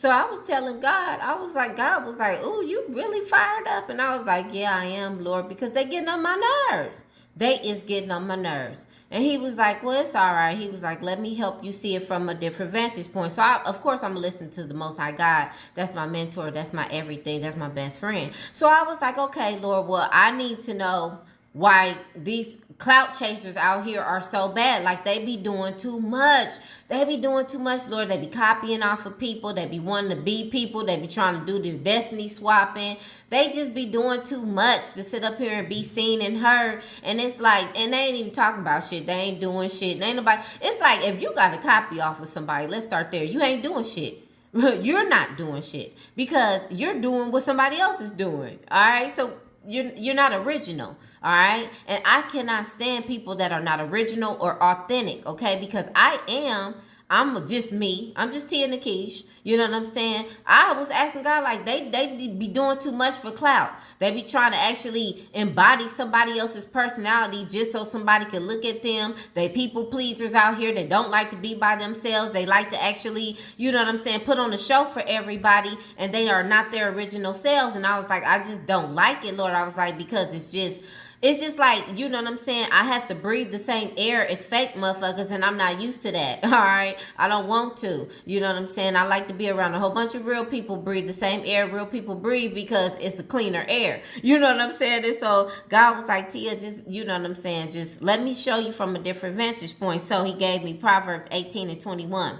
So I was telling God, I was like, God was like, ooh, you really fired up. And I was like, yeah, I am, Lord, because they getting on my nerves. They is getting on my nerves. And he was like, well, it's all right. He was like, let me help you see it from a different vantage point. So, of course, I'm listening to the Most High God. That's my mentor. That's my everything. That's my best friend. So I was like, okay, Lord, well, I need to know why these clout chasers out here are so bad. Like, they be doing too much. They be doing too much, Lord. They be copying off of people. They be wanting to be people. They be trying to do this destiny swapping. They just be doing too much to sit up here and be seen and heard. And it's like, and they ain't even talking about shit. They ain't doing shit. And ain't nobody. It's like, if you got a copy off of somebody, let's start there. You ain't doing shit. You're not doing shit because you're doing what somebody else is doing. All right. So you're not original. All right. And I cannot stand people that are not original or authentic. Okay. Because I'm just me. I'm just Tia Nakeish. You know what I'm saying? I was asking God, like, they be doing too much for clout. They be trying to actually embody somebody else's personality just so somebody can look at them. They people pleasers out here. They don't like to be by themselves. They like to actually, you know what I'm saying, put on a show for everybody, and they are not their original selves. And I was like, I just don't like it, Lord. I was like, because it's just like, you know what I'm saying? I have to breathe the same air as fake motherfuckers, and I'm not used to that. All right. I don't want to. You know what I'm saying? I like to be around a whole bunch of real people, breathe the same air real people breathe because it's a cleaner air. You know what I'm saying? And so God was like, Tia, just, you know what I'm saying? Just let me show you from a different vantage point. So he gave me Proverbs 18:21.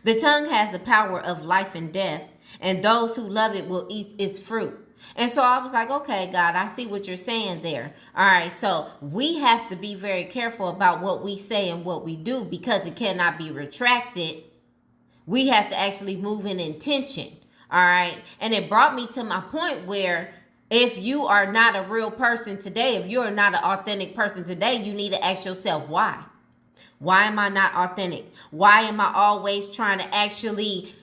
The tongue has the power of life and death, and those who love it will eat its fruit. And so I was like, okay, God, I see what you're saying there. All right, so we have to be very careful about what we say and what we do because it cannot be retracted. We have to actually move in intention. All right, and it brought me to my point where if you are not a real person today, if you're not an authentic person today, you need to ask yourself why. Why am I not authentic? Why am I always trying to actually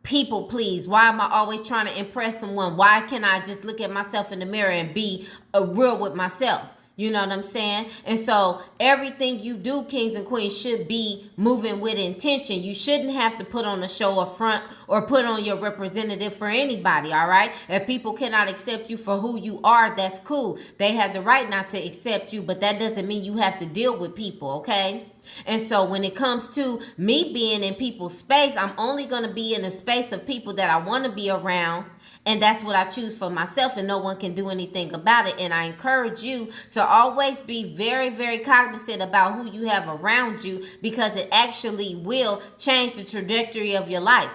people please? Why am I always trying to impress someone? Why can't I just look at myself in the mirror and be real with myself? You know what I'm saying? And so everything you do, kings and queens, should be moving with intention. You shouldn't have to put on a show up front or put on your representative for anybody, all right? If people cannot accept you for who you are, that's cool. They have the right not to accept you, but that doesn't mean you have to deal with people, okay? And so when it comes to me being in people's space, I'm only going to be in the space of people that I want to be around. And that's what I choose for myself, and no one can do anything about it. And I encourage you to always be very, very cognizant about who you have around you because it actually will change the trajectory of your life.